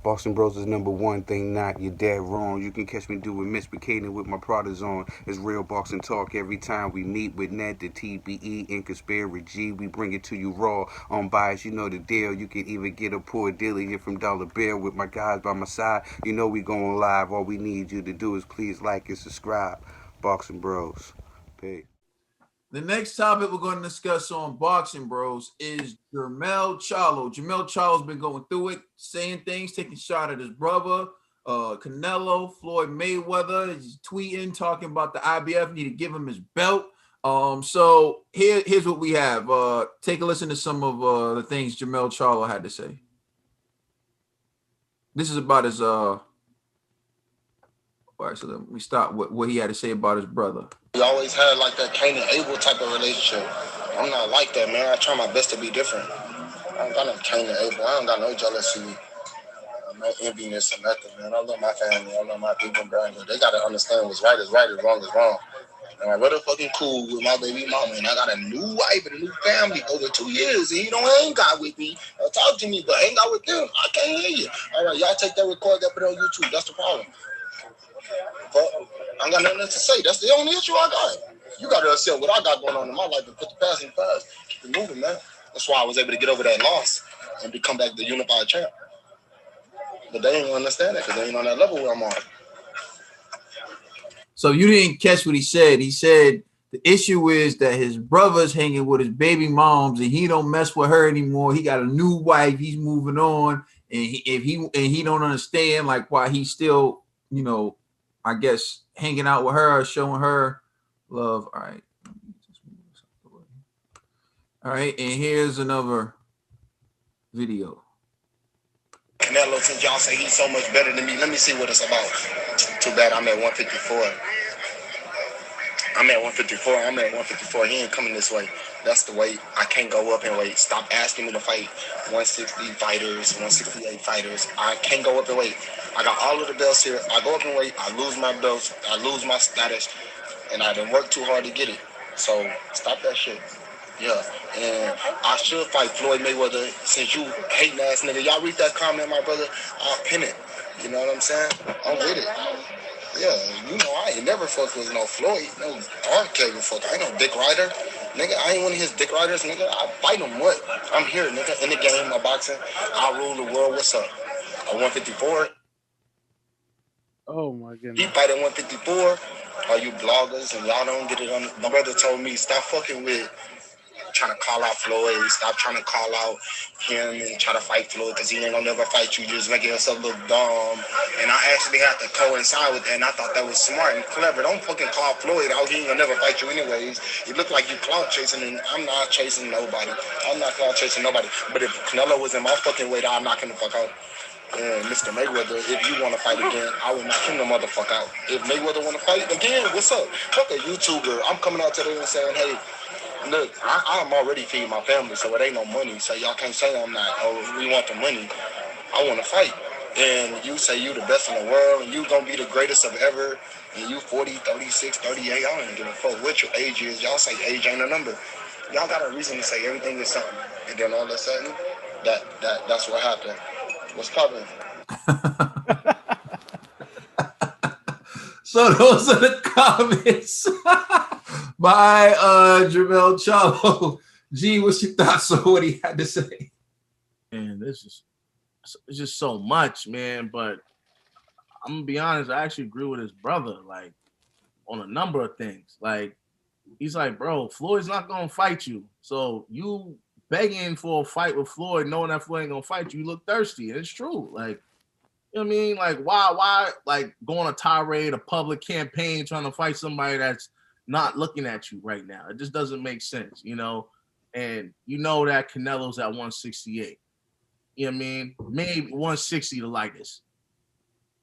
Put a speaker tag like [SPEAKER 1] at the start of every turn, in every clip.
[SPEAKER 1] Boston Bros is number one thing not, you're dead wrong. You can catch me doing misbehaving with my products on. It's real boxing talk every time we meet with Ned, the TBE, and Conspiracy G. We bring it to you raw, unbiased, you know the deal. You can even get a poor dealer here from Dollar Bill with my guys by my side. You know we going live. All we need you to do is please like and subscribe. Boxing Bros. Peace.
[SPEAKER 2] The next topic we're going to discuss on Boxing Bros is Jermell Charlo. Jermell Charlo's been going through it, saying things, taking a shot at his brother, Canelo, Floyd Mayweather. He's tweeting, talking about the IBF need to give him his belt. So here's what we have. Take a listen to some of the things Jermell Charlo had to say. This is about his all right, so let me start what he had to say about his brother.
[SPEAKER 3] We always had like that Cain and Abel type of relationship. I'm not like that, man. I try my best to be different. I don't got no Cain and Abel. I don't got no jealousy, no enviness or nothing, man. I love my family. I love my people, bro. They got to understand what's right is right, is wrong is wrong. And I'm really fucking cool with my baby mama, and I got a new wife and a new family over 2 years, and you don't hang out with me or talk to me, but hang out with them. I can't hear you. All right, y'all take that record, that put it on YouTube. That's the problem. But I ain't got nothing else to say. That's the only issue I got. You got to accept what I got going on in my life and put the past in the past. Keep it moving, man. That's why I was able to get over that loss and become back the unified champ. But they ain't gonna understand that because they ain't on that level where I'm on.
[SPEAKER 2] So you didn't catch what he said. He said the issue is that his brother's hanging with his baby moms and he don't mess with her anymore. He got a new wife. He's moving on, and he don't understand like why he's still, you know, I guess hanging out with her, showing her love. All right. All right, and here's another video.
[SPEAKER 3] Canelo, since y'all say he's so much better than me, let me see what it's about. Too bad I'm at 154. I'm at 154. He ain't coming this way. That's the weight. I can't go up in weight. Stop asking me to fight 160 fighters, 168 fighters. I can't go up in weight. I got all of the belts here. I go up in weight. I lose my belts. I lose my status. And I didn't work too hard to get it. So stop that shit. Yeah. And I should fight Floyd Mayweather. Since you hating ass nigga, y'all read that comment, my brother. I'll pin it. You know what I'm saying? I'm with it. Yeah, you know I ain't never fucked with no Floyd, no RK fuck. I ain't no dick rider. Nigga, I ain't one of his dick riders, nigga. I fight him, what? I'm here, nigga, in the game of boxing. I rule the world, what's up? A 154?
[SPEAKER 4] Oh my goodness.
[SPEAKER 3] He fight at 154. All you bloggers and y'all don't get it on. My brother told me, stop fucking with trying to call out Floyd, stop trying to call out him and try to fight Floyd because he ain't gonna never fight you, just making yourself look dumb. And I actually had to coincide with that, and I thought that was smart and clever. Don't fucking call Floyd out, he ain't gonna never fight you anyways. You look like you clout chasing, and I'm not chasing nobody. I'm not clout chasing nobody. But if Canelo was in my fucking weight, I'd knock him the fuck out. And Mr. Mayweather, if you want to fight again, I will knock him the motherfucker out. If Mayweather want to fight again, what's up? Fuck a YouTuber. I'm coming out today and saying, hey, look, I'm already feeding my family, so it ain't no money. So y'all can't say I'm not, oh, we want the money. I want to fight. And you say you the best in the world, and you going to be the greatest of ever, and you 40, 36, 38, I don't give a fuck what your age is. Y'all say age ain't a number. Y'all got a reason to say everything is something. And then all of a sudden, that's what happened. What's poppin'?
[SPEAKER 2] So those are the comments by Jermell Charlo. G, what's your thoughts on what he had to say?
[SPEAKER 4] Man, it's just so much, man. But I'm gonna be honest, I actually agree with his brother, like on a number of things. Like he's like, bro, Floyd's not gonna fight you. So you begging for a fight with Floyd, knowing that Floyd ain't gonna fight you, you look thirsty. And it's true. Like, you know what I mean? Like, why like go on a tirade, a public campaign trying to fight somebody that's not looking at you right now? It just doesn't make sense, you know? And you know that Canelo's at 168. You know what I mean? Maybe 160 the lightest.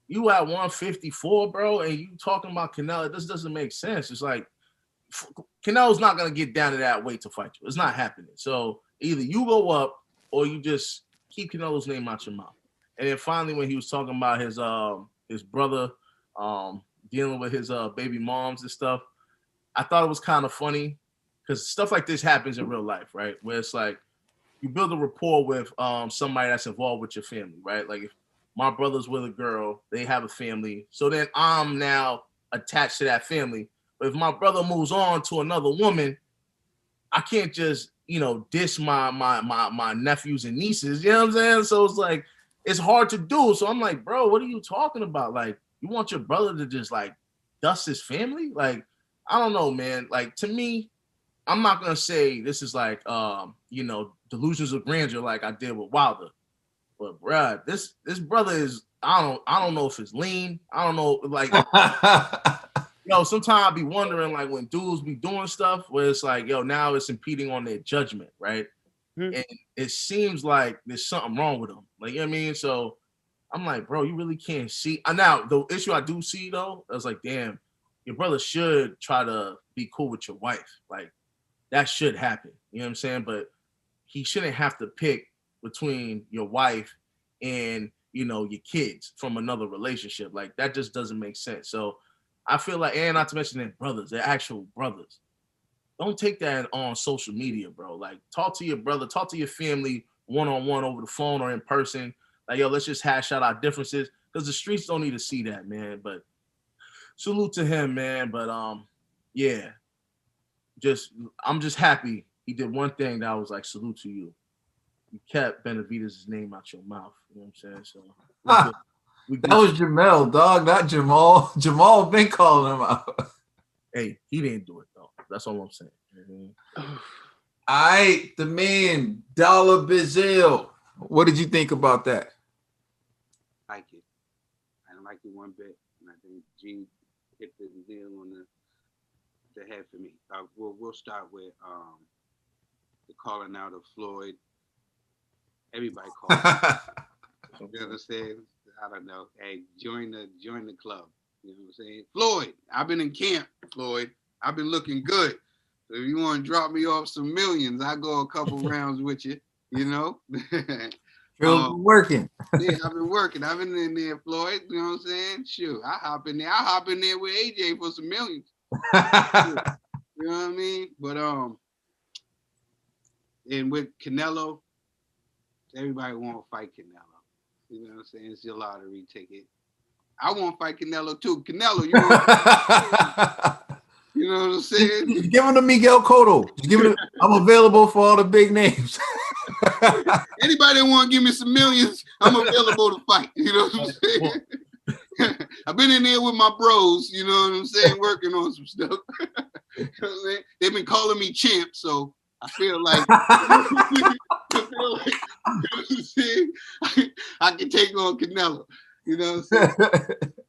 [SPEAKER 4] You at 154, bro, and you talking about Canelo, this doesn't make sense. It's like Canelo's not gonna get down to that weight to fight you. It's not happening. So either you go up or you just keep Canelo's name out your mouth. And then finally, when he was talking about his brother dealing with his baby moms and stuff, I thought it was kind of funny because stuff like this happens in real life, right? Where it's like you build a rapport with somebody that's involved with your family, right? Like if my brother's with a girl, they have a family, so then I'm now attached to that family. But if my brother moves on to another woman, I can't just, diss my nephews and nieces. You know what I'm saying? So it's like, it's hard to do. So I'm like, bro, what are you talking about? Like, you want your brother to just like dust his family? Like, I don't know, man. Like, to me, I'm not gonna say this is like delusions of grandeur like I did with Wilder. But bruh, this brother is, I don't know if it's lean. I don't know, like sometimes I be wondering, like, when dudes be doing stuff where it's like, now it's impeding on their judgment, right? And it seems like there's something wrong with them. Like, you know what I mean? So I'm like, bro, you really can't see. Now, the issue I do see, though, I was like, damn, your brother should try to be cool with your wife. Like, that should happen. You know what I'm saying? But he shouldn't have to pick between your wife and, your kids from another relationship. Like, that just doesn't make sense. So I feel like, and not to mention their brothers, they're actual brothers. Don't take that on social media, bro. Like, talk to your brother, talk to your family one-on-one over the phone or in person. Like, let's just hash out our differences, because the streets don't need to see that, man. But salute to him, man. But yeah, I'm just happy he did one thing that I was like, salute to you. You kept Benavidez' name out your mouth. You know what I'm saying? So
[SPEAKER 2] that was Jermell, dog, not Jermall. Jermall been calling him out.
[SPEAKER 4] Hey, he didn't do it though. That's all I'm saying.
[SPEAKER 2] All right, the man, Dollar Bizzle. What did you think about that?
[SPEAKER 1] I like it. I like it one bit, and I think G hit the nail on the head for me. We'll start with the calling out of Floyd. Everybody calling. You know what I'm saying? I don't know. Hey, join the club. You know what I'm saying? Floyd, I've been in camp, Floyd. I've been looking good. So if you want to drop me off some millions, I go a couple rounds with you, you know?
[SPEAKER 2] Working.
[SPEAKER 1] Yeah, I've been working. I've been in there, Floyd. You know what I'm saying? Shoot, I hop in there with AJ for some millions. You know what I mean? But and with Canelo, everybody want to fight Canelo. You know what I'm saying? It's your lottery ticket. I want to fight Canelo too. Canelo, you know what I'm saying?
[SPEAKER 2] Just give him to Miguel Cotto. Just give him. I'm available for all the big names.
[SPEAKER 1] Anybody that want to give me some millions, I'm available to fight. You know what I'm saying? I've been in there with my bros, you know what I'm saying, working on some stuff. You know what I'm saying? They've been calling me champ, so I feel like, I can take on Canelo. You know what I'm saying?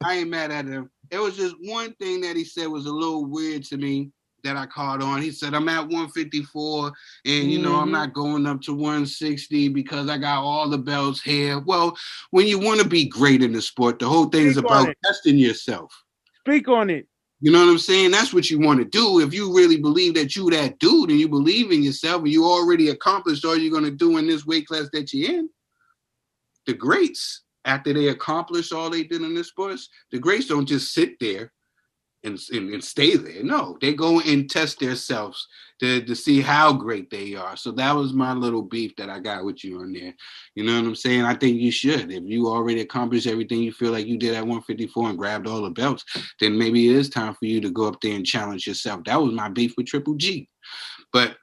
[SPEAKER 1] I ain't mad at him. It was just one thing that he said was a little weird to me that I caught on. He said, I'm at 154 and, you know, I'm not going up to 160 because I got all the belts here. Well, when you want to be great in the sport, the whole thing is about testing yourself.
[SPEAKER 5] Speak on it.
[SPEAKER 1] You know what I'm saying? That's what you want to do. If you really believe that you that dude and you believe in yourself and you already accomplished all you're going to do in this weight class that you're in, the greats, after they accomplish all they did in this sports, the greats don't just sit there and stay there. No, they go and test themselves to see how great they are. So that was my little beef that I got with you on there. You know what I'm saying? I think you should. If you already accomplished everything you feel like you did at 154 and grabbed all the belts, then maybe it is time for you to go up there and challenge yourself. That was my beef with Triple G. But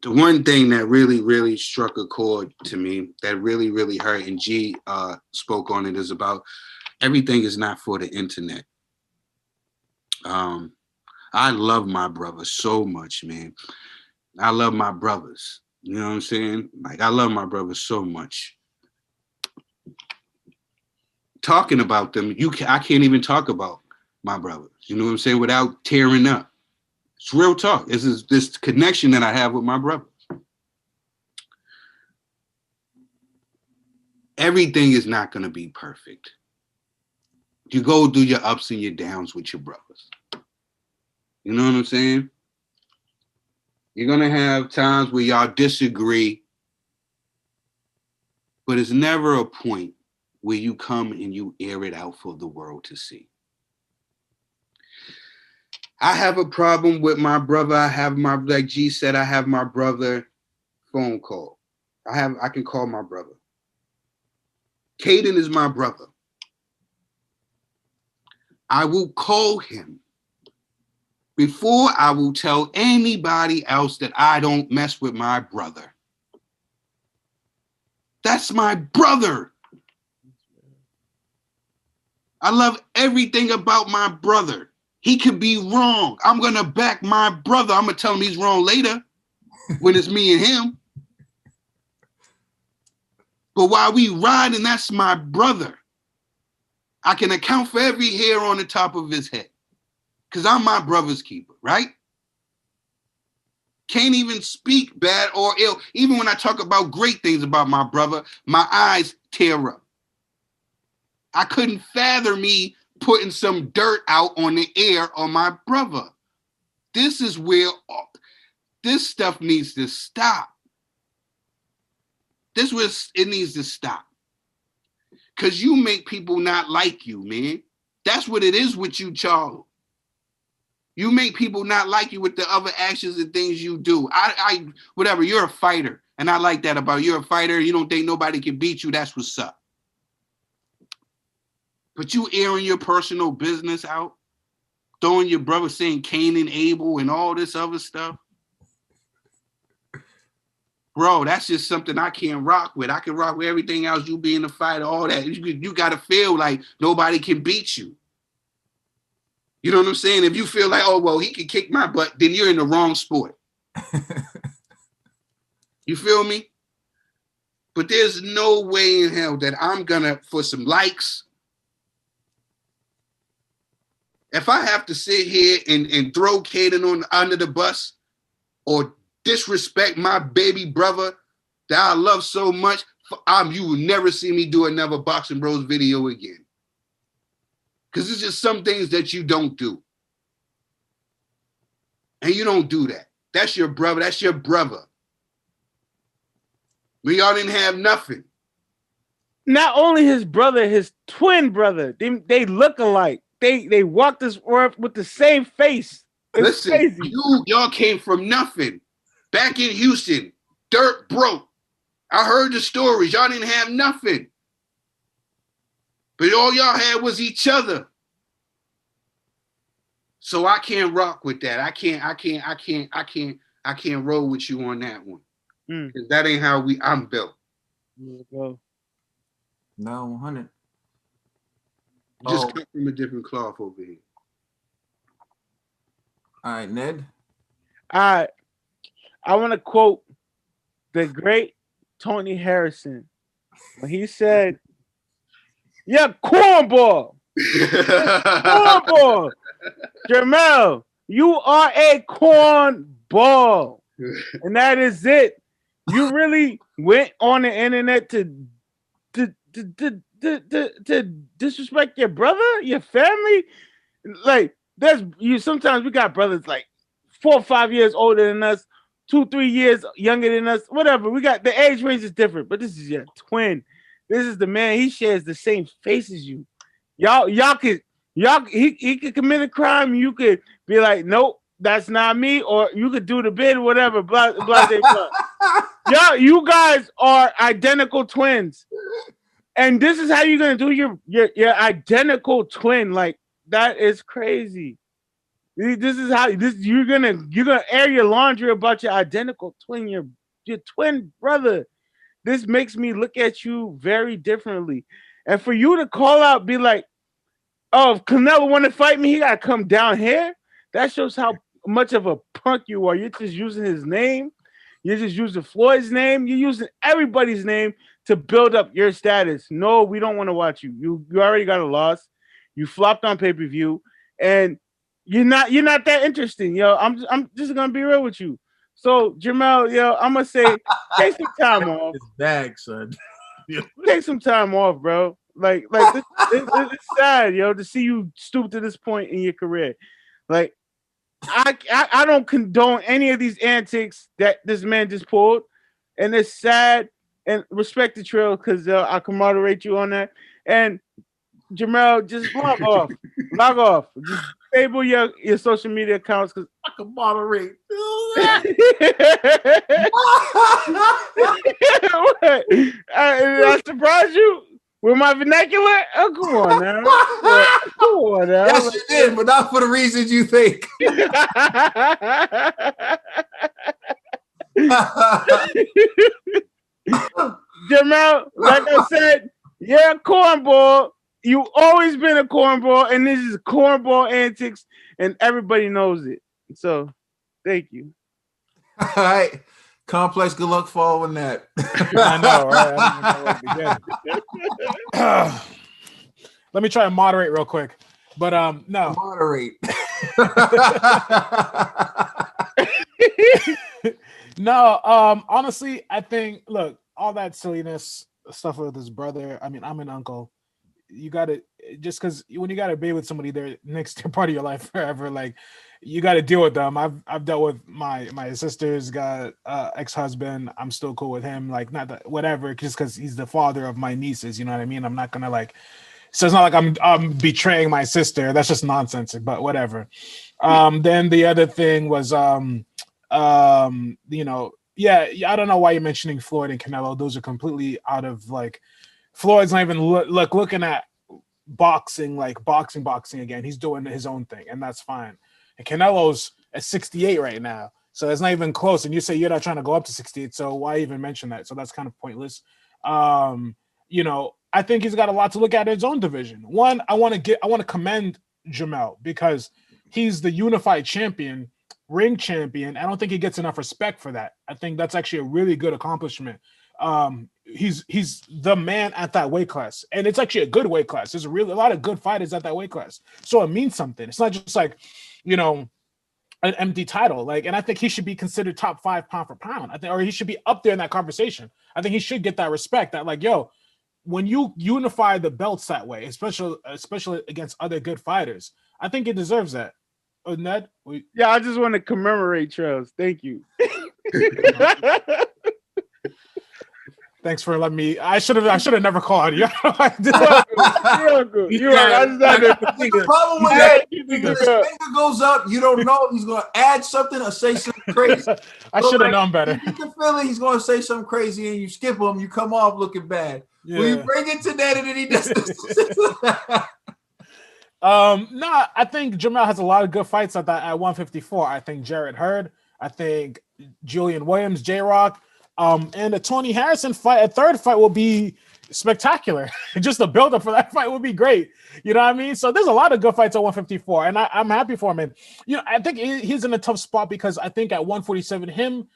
[SPEAKER 1] the one thing that really, really struck a chord to me, that really, really hurt, and G spoke on it, is about everything is not for the internet. I love my brothers so much, man. I love my brothers. You know what I'm saying? Like, I love my brothers so much. Talking about them, I can't even talk about my brothers. You know what I'm saying? Without tearing up. It's real talk. It's this connection that I have with my brothers. Everything is not going to be perfect. You go through your ups and your downs with your brothers. You know what I'm saying? You're going to have times where y'all disagree, but it's never a point where you come and you air it out for the world to see. I have a problem with my brother. Like G said, I have my brother phone call. I can call my brother. Caden is my brother. I will call him before I will tell anybody else that I don't mess with my brother. That's my brother. I love everything about my brother. He could be wrong. I'm going to back my brother. I'm going to tell him he's wrong later when it's me and him. But while we riding, that's my brother. I can account for every hair on the top of his head because I'm my brother's keeper, right? Can't even speak bad or ill. Even when I talk about great things about my brother, my eyes tear up. I couldn't fathom me putting some dirt out on the air on my brother. This is where this stuff needs to stop. This was it needs to stop. Because you make people not like you, man. That's what it is with you, Charlo. You make people not like you with the other actions and things you do. Whatever, you're a fighter. And I like that about you. You're a fighter. You don't think nobody can beat you. That's what's up. But you airing your personal business out, throwing your brother saying Cain and Abel and all this other stuff. Bro, that's just something I can't rock with. I can rock with everything else, you being a fighter, all that. You got to feel like nobody can beat you. You know what I'm saying? If you feel like, oh, well, he can kick my butt, then you're in the wrong sport. You feel me? But there's no way in hell that I'm going to, for some likes, if I have to sit here and throw Caden under the bus or disrespect my baby brother that I love so much, you will never see me do another Boxing Bros video again. Because it's just some things that you don't do. And you don't do that. That's your brother. That's your brother. We all didn't have nothing.
[SPEAKER 5] Not only his brother, his twin brother. They look alike. They walk this earth with the same face. It's
[SPEAKER 1] Listen,
[SPEAKER 5] crazy.
[SPEAKER 1] Y'all came from nothing. Back in Houston, dirt broke. I heard the stories. Y'all didn't have nothing. But all y'all had was each other. So I can't rock with that. I can't roll with you on that one. Because that ain't how I'm built.
[SPEAKER 5] Well,
[SPEAKER 2] No, 100.
[SPEAKER 1] Just cut from a different cloth over here.
[SPEAKER 2] All right, Ned.
[SPEAKER 5] I want to quote the great Tony Harrison when he said, "Yeah, cornball, cornball, Jermell, you are a cornball," and that is it. You really went on the internet to disrespect your brother, your family. Like sometimes we got brothers like 4 or 5 years older than us, 2-3 years younger than us, whatever. We got the age range is different, but this is your twin. This is the man. He shares the same face as you. He could commit a crime. You could be like, nope, that's not me, or you could do the bid, whatever. Blah blah blah. You guys are identical twins, and this is how you're gonna do your identical twin. Like that is crazy. This is how you're gonna air your laundry about your identical twin, your twin brother. This makes me look at you very differently, and for you to call out, be like, "Oh, if Canelo want to fight me, he gotta come down here." That shows how much of a punk you are. You're just using his name. You're just using Floyd's name. You're using everybody's name to build up your status. No, we don't want to watch you. You already got a loss. You flopped on pay-per-view, and you're not that interesting, yo. I'm just gonna be real with you. So Jermell, yo, I'm gonna say take some time off.
[SPEAKER 4] His bag, son.
[SPEAKER 5] Take some time off, bro. Like it's sad, yo, to see you stoop to this point in your career. Like I don't condone any of these antics that this man just pulled, and it's sad. And respect the trail because I can moderate you on that. And Jermell, just log off. Log off. Just stable your social media accounts because
[SPEAKER 4] I can moderate.
[SPEAKER 5] I surprised you. With my vernacular? Oh, come on now. Come on now.
[SPEAKER 2] Yes, you did, but not for the reasons you think.
[SPEAKER 5] Jermell, like I said, you're a cornball. You always been a cornball, and this is cornball antics, and everybody knows it. So, thank you.
[SPEAKER 2] All right. Complex, good luck following that.
[SPEAKER 6] I know, right? I don't know where to begin. Let me try and moderate real quick. But no.
[SPEAKER 2] Moderate.
[SPEAKER 6] No, honestly, I think look, all that silliness stuff with his brother. I mean, I'm an uncle. You gotta just because when you gotta be with somebody, they're next to part of your life forever. Like you got to deal with them. I've dealt with my sister's got ex-husband. I'm still cool with him. Like not that whatever, just because he's the father of my nieces. You know what I mean? I'm not gonna like. So it's not like I'm betraying my sister. That's just nonsense. But whatever. Then the other thing was you know, yeah, I don't know why you're mentioning Floyd and Canelo. Those are completely out of like. Floyd's not even looking at boxing like boxing again. He's doing his own thing, and that's fine. And Canelo's at 68 right now, so it's not even close. And you say you're not trying to go up to 68, so why even mention that? So that's kind of pointless. You know, I think he's got a lot to look at in his own division. One, I want to commend Jermell because he's the unified champion, ring champion. I don't think he gets enough respect for that. I think that's actually a really good accomplishment. He's the man at that weight class, and it's actually a good weight class. There's a lot of good fighters at that weight class, so it means something. It's not just like, you know, an empty title. Like, and I think he should be considered top 5 pound for pound. I think, or he should be up there in that conversation. I think he should get that respect. That like, yo, when you unify the belts that way, especially against other good fighters, I think he deserves that. Ned,
[SPEAKER 5] yeah, I just want to commemorate Trails. Thank you.
[SPEAKER 6] Thanks for letting me. I should have never called you.
[SPEAKER 2] The problem with that, when his finger goes up, you don't know he's going to add something or say something crazy.
[SPEAKER 6] I should have known better.
[SPEAKER 2] You get the feeling he's going to say something crazy, and you skip him. You come off looking bad. Yeah. When you bring it to that, and then he does this.
[SPEAKER 6] No, I think Jermell has a lot of good fights at 154. I think Jarrett Hurd. I think Julian Williams, J-Rock. And the Tony Harrison fight, a third fight will be spectacular. Just the build-up for that fight will be great. You know what I mean? So there's a lot of good fights at 154, and I'm happy for him. And you know, I think he's in a tough spot because I think at 147, him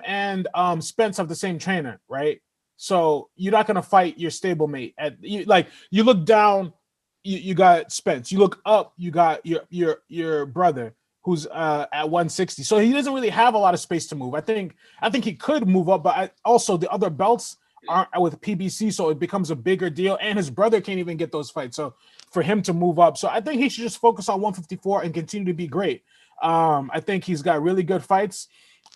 [SPEAKER 6] and Spence have the same trainer, right? So you're not gonna fight your stablemate. You look down, you got Spence. You look up, you got your brother, who's at 160. So he doesn't really have a lot of space to move. I think he could move up, but also the other belts aren't with PBC, so it becomes a bigger deal. And his brother can't even get those fights. So for him to move up, so I think he should just focus on 154 and continue to be great. I think he's got really good fights.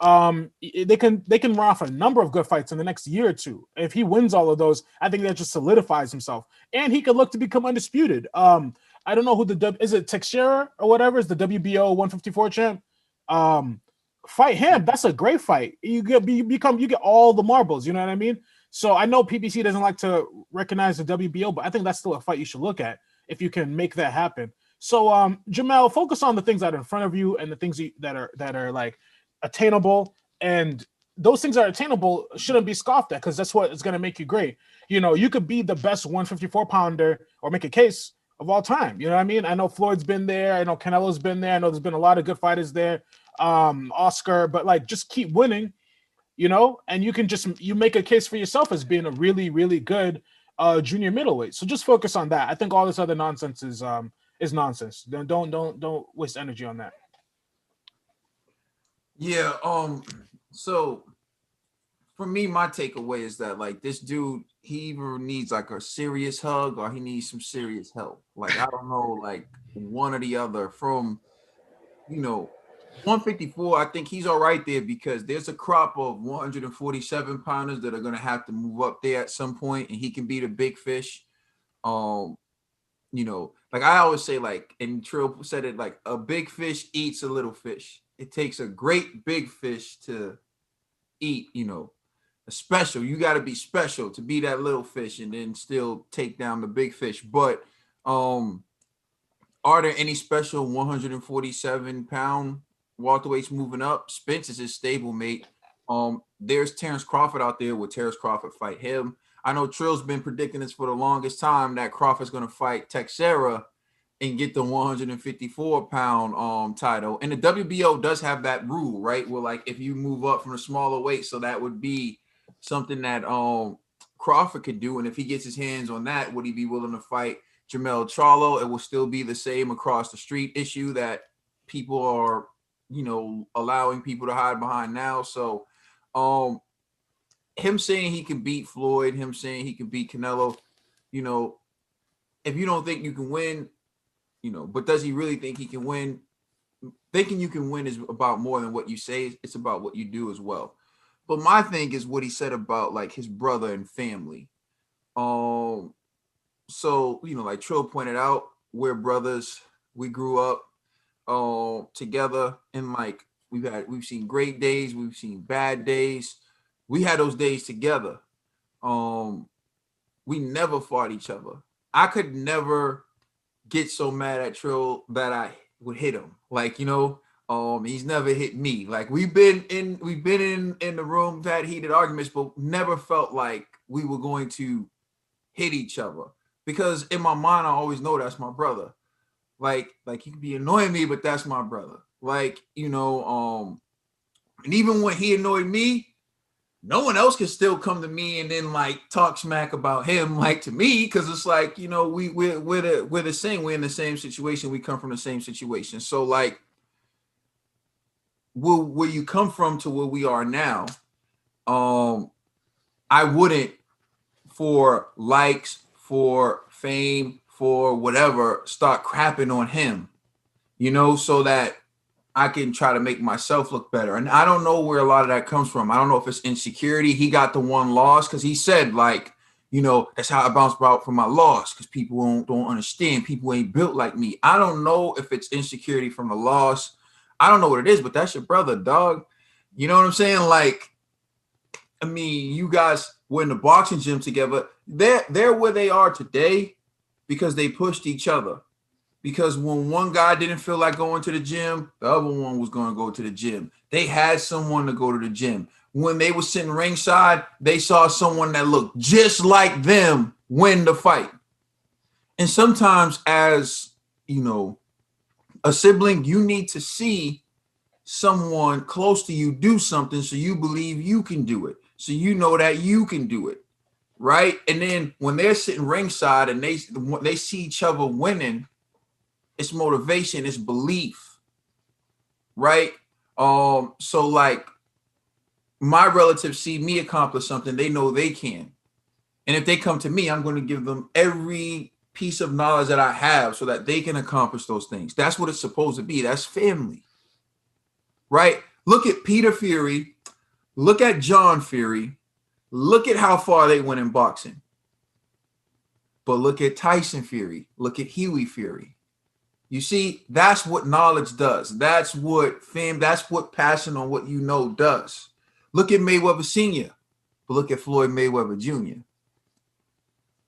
[SPEAKER 6] They can run off a number of good fights in the next year or two. If he wins all of those, I think that just solidifies himself, and he could look to become undisputed. I don't know who is it Teixeira or whatever is the WBO 154 champ. Fight him. That's a great fight. You get all the marbles. You know what I mean? So I know PBC doesn't like to recognize the WBO, but I think that's still a fight you should look at if you can make that happen. So Jermell, focus on the things that are in front of you and the things that are like attainable, and those things that are attainable shouldn't be scoffed at because that's what is going to make you great. You know, you could be the best 154 pounder or make a case of all time. You know what I mean? I know Floyd's been there. I know Canelo's been there. I know there's been a lot of good fighters there. Oscar, but like just keep winning, you know, and you make a case for yourself as being a really, really good junior middleweight. So just focus on that. I think all this other nonsense is nonsense. Don't waste energy on that.
[SPEAKER 2] Yeah, so for me, my takeaway is that like this dude, he either needs like a serious hug or he needs some serious help. Like I don't know, like one or the other. From 154, I think he's all right there because there's a crop of 147 pounders that are gonna have to move up there at some point, and he can be the big fish. Like I always say, like, and Trill said it, like a big fish eats a little fish. It takes a great big fish to eat, special. You got to be special to be that little fish and then still take down the big fish. But are there any special 147-pound welterweights moving up? Spence is his stablemate. There's Terrence Crawford out there. Will Terrence Crawford fight him? I know Trill's been predicting this for the longest time that Crawford's going to fight Teixeira and get the 154-pound title. And the WBO does have that rule, right? Where like if you move up from a smaller weight, so that would be something that Crawford could do. And if he gets his hands on that, would he be willing to fight Jermell Charlo? It will still be the same across the street issue that people are, allowing people to hide behind now. So him saying he can beat Floyd, him saying he can beat Canelo, if you don't think you can win, but does he really think he can win? Thinking you can win is about more than what you say. It's about what you do as well. But my thing is what he said about like his brother and family. So, like Trill pointed out, we're brothers. We grew up together, and like we've seen great days, we've seen bad days. We had those days together. We never fought each other. I could never get so mad at Trill that I would hit him. Like, he's never hit me. Like we've been in the room, had heated arguments, but never felt like we were going to hit each other. Because in my mind, I always know that's my brother. Like you can be annoying me, but that's my brother. Like, and even when he annoyed me, no one else can still come to me and then like talk smack about him like to me, because it's like, we're the same. We're in the same situation. We come from the same situation. So like, where you come from to where we are now, I wouldn't, for likes, for fame, for whatever, start crapping on him, so that I can try to make myself look better. And I don't know where a lot of that comes from. I don't know if it's insecurity. He got the one loss because he said, like, that's how I bounced out from my loss, because people don't understand. People ain't built like me. I don't know if it's insecurity from the loss. I don't know what it is, but that's your brother, dog. You know what I'm saying? Like, I mean, you guys were in the boxing gym together. They're where they are today because they pushed each other. Because when one guy didn't feel like going to the gym, the other one was going to go to the gym. They had someone to go to the gym. When they were sitting ringside, they saw someone that looked just like them win the fight. And sometimes as, a sibling, you need to see someone close to you do something so you believe you can do it. So you know that you can do it, right? And then when they're sitting ringside and they see each other winning, it's motivation, it's belief, right? So like my relatives see me accomplish something, they know they can. And if they come to me, I'm going to give them every piece of knowledge that I have so that they can accomplish those things. That's what it's supposed to be. That's family, right? Look at Peter Fury. Look at John Fury. Look at how far they went in boxing. But look at Tyson Fury. Look at Huey Fury. You see, that's what knowledge does. That's what passion on what you know does. Look at Mayweather Sr., but look at Floyd Mayweather Jr.,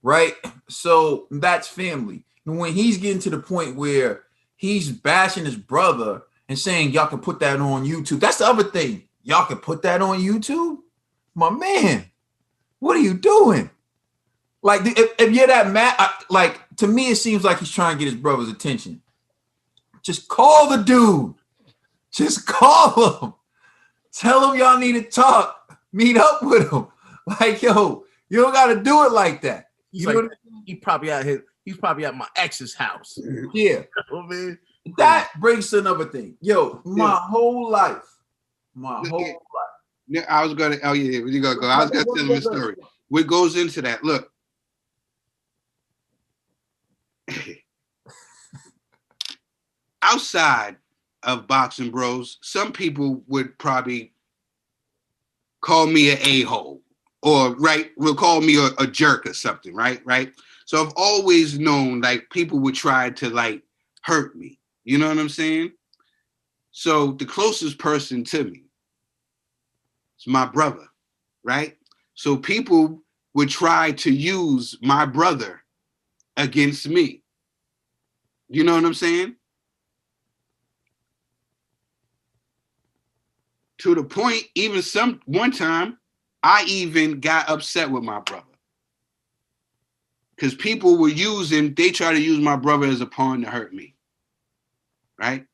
[SPEAKER 2] right? So that's family. And when he's getting to the point where he's bashing his brother and saying, y'all can put that on YouTube. That's the other thing. Y'all can put that on YouTube? My man, what are you doing? Like, if you're that mad, like, to me, it seems like he's trying to get his brother's attention. Just call the dude. Just call him. Tell him y'all need to talk. Meet up with him. Like, yo, you don't got to do it like that.
[SPEAKER 4] He's probably at my ex's house.
[SPEAKER 2] Yeah.
[SPEAKER 4] Man.
[SPEAKER 2] That brings to another thing. Yo, my whole life.
[SPEAKER 1] Yeah, I was gonna. Oh yeah, you gotta go. I was gonna tell him a story. What goes into that? Look, outside of boxing bros, some people would probably call me an a-hole, or will call me a jerk or something, right? So I've always known like people would try to like hurt me. You know what I'm saying? So the closest person to me is my brother, right? So people would try to use my brother against me. You know what I'm saying? To the point, even one time, I even got upset with my brother. Because people were they try to use my brother as a pawn to hurt me. Right?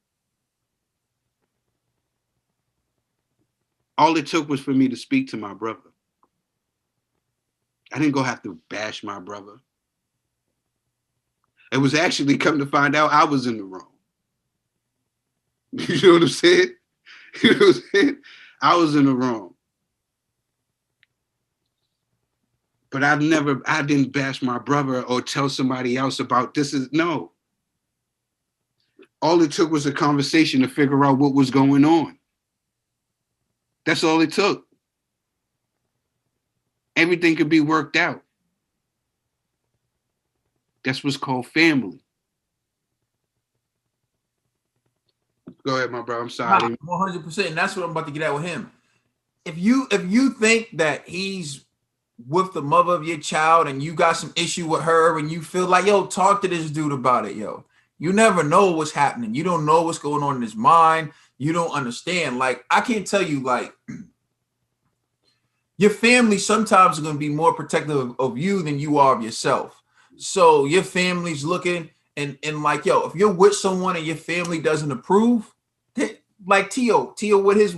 [SPEAKER 1] All it took was for me to speak to my brother. I didn't go have to bash my brother. It was actually, come to find out, I was in the wrong. You know what I'm saying? You know what I'm saying? I was in the wrong. But I didn't bash my brother or tell somebody else about no. All it took was a conversation to figure out what was going on. That's all it took. Everything could be worked out. That's what's called family. Go ahead, my bro. I'm sorry.
[SPEAKER 2] 100%. And that's what I'm about to get at with him. If you think that he's with the mother of your child and you got some issue with her and you feel like, yo, talk to this dude about it, yo. You never know what's happening. You don't know what's going on in his mind. You don't understand. Like, I can't tell you, like, your family sometimes is going to be more protective of you than you are of yourself. So your family's looking and like, yo, if you're with someone and your family doesn't approve, like Tio with his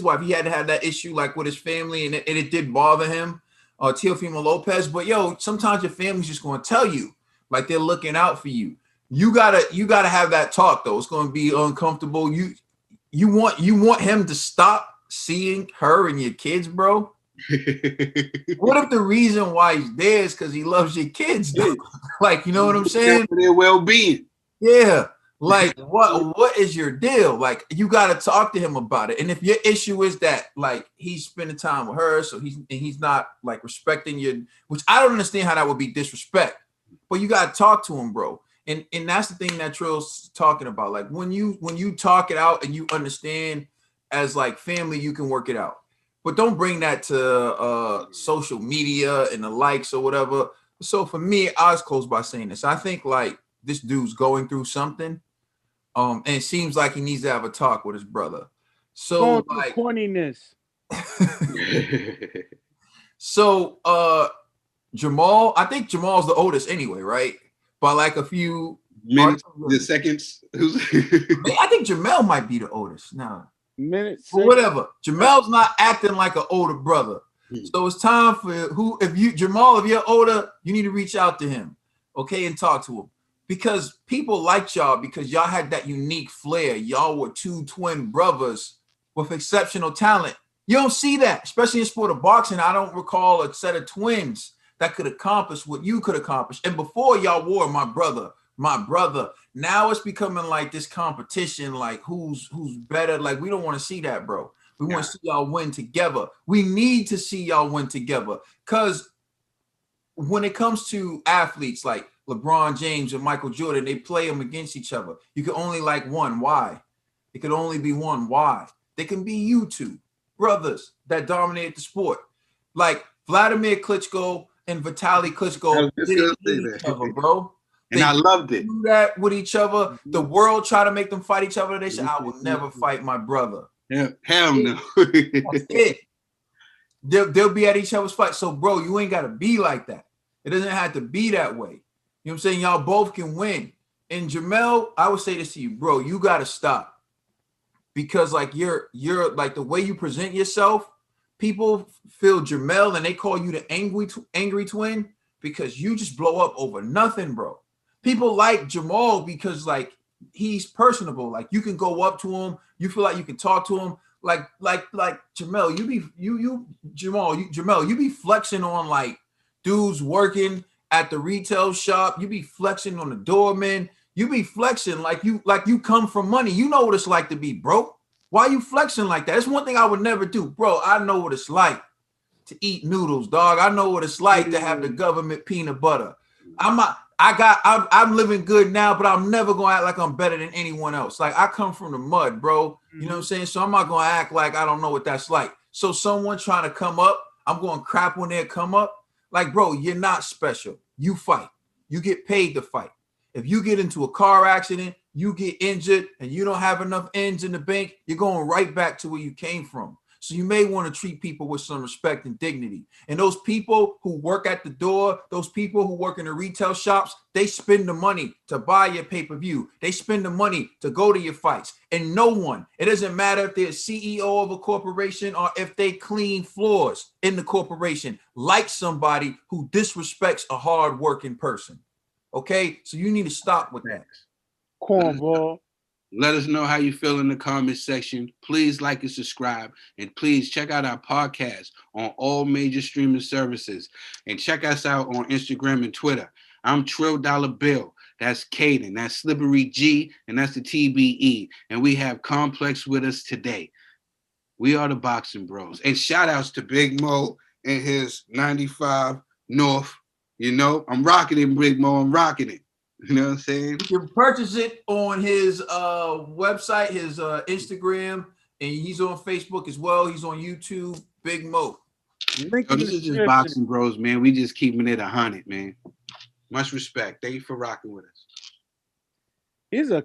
[SPEAKER 2] wife, he had to have that issue like with his family and it did bother him. Teofimo Lopez, but yo, sometimes your family's just going to tell you, like they're looking out for you. You gotta have that talk though. It's going to be uncomfortable. You want him to stop seeing her and your kids, bro. What if the reason why he's there is because he loves your kids, dude? Like, you know what I'm saying?
[SPEAKER 1] For their well-being.
[SPEAKER 2] Yeah. Like, what is your deal? Like, you got to talk to him about it. And if your issue is that, like, he's spending time with her, so he's not like respecting you, which I don't understand how that would be disrespect. But you got to talk to him, bro. And that's the thing that Trill's talking about. Like, when you talk it out and you understand as like family, you can work it out. But don't bring that to social media and the likes or whatever. So for me, I was close by saying this. I think like this dude's going through something. And it seems like he needs to have a talk with his brother. So like
[SPEAKER 5] corniness.
[SPEAKER 2] So Jermall, I think Jermall's the oldest anyway, right? By like a few
[SPEAKER 1] minutes, the seconds.
[SPEAKER 2] I think Jermell might be the oldest now.
[SPEAKER 5] Minutes,
[SPEAKER 2] or whatever. Jermell's not acting like an older brother. So it's time for Jermall, if you're older, you need to reach out to him, okay, and talk to him. Because people liked y'all because y'all had that unique flair. Y'all were two twin brothers with exceptional talent. You don't see that, especially in sport of boxing. I don't recall a set of twins that could accomplish what you could accomplish. And before y'all were my brother. Now it's becoming like this competition, like who's better. Like, we don't want to see that, bro. We want to see y'all win together. We need to see y'all win together. Because when it comes to athletes like LeBron James and Michael Jordan, they play them against each other. You can only like one. Why? It could only be one. Why? They can be you two brothers that dominate the sport. Like Vladimir Klitschko and Vitaly Klitschko did each other, bro.
[SPEAKER 1] And I loved it.
[SPEAKER 2] Do that with each other. The world try to make them fight each other. They say, I will never fight my brother.
[SPEAKER 1] Yeah, hell no.
[SPEAKER 2] That's it. They'll be at each other's fight. So, bro, you ain't got to be like that. It doesn't have to be that way. You know what I'm saying? Y'all both can win. And Jermell, I would say this to you, bro, you got to stop. Because, like, you're like the way you present yourself, people feel Jermell and they call you the angry twin because you just blow up over nothing, bro. People like Jermall because like he's personable. Like you can go up to him, you feel like you can talk to him. Like Jermell, Jermell, you be flexing on like dudes working at the retail shop. You be flexing on the doorman. You be flexing like you come from money. You know what it's like to be broke. Why you flexing like that? It's one thing I would never do, bro. I know what it's like to eat noodles, dog. I know what it's like to have the government peanut butter. I'm living good now, but I'm never gonna act like I'm better than anyone else. Like I come from the mud, bro. You know what I'm saying? So I'm not gonna act like I don't know what that's like. So someone trying to come up, I'm going to crap when they come up. Like, bro, you're not special. You fight. You get paid to fight. If you get into a car accident, you get injured, and you don't have enough ends in the bank, you're going right back to where you came from. So you may want to treat people with some respect and dignity. And those people who work at the door, those people who work in the retail shops, they spend the money to buy your pay-per-view. They spend the money to go to your fights. And no one, it doesn't matter if they're CEO of a corporation or if they clean floors in the corporation, like somebody who disrespects a hard-working person. Okay? So you need to stop with that.
[SPEAKER 5] Cornball.
[SPEAKER 1] Let us know how you feel in the comment section. Please like and subscribe. And please check out our podcast on all major streaming services. And check us out on Instagram and Twitter. I'm Trill Dollar Bill. That's Caden. That's Slippery G. And that's the TBE. And we have Complex with us today. We are the Boxing Bros. And shout outs to Big Mo and his 95 North. You know, I'm rocking it, Big Mo. I'm rocking it. You know what I'm saying?
[SPEAKER 2] You can purchase it on his website, his Instagram, and he's on Facebook as well. He's on YouTube, Big Mo.
[SPEAKER 5] Link in the
[SPEAKER 1] This is just
[SPEAKER 5] description.
[SPEAKER 1] Boxing Bros, man. We just keeping it 100, man. Much respect. Thank you for rocking with us.
[SPEAKER 5] He's a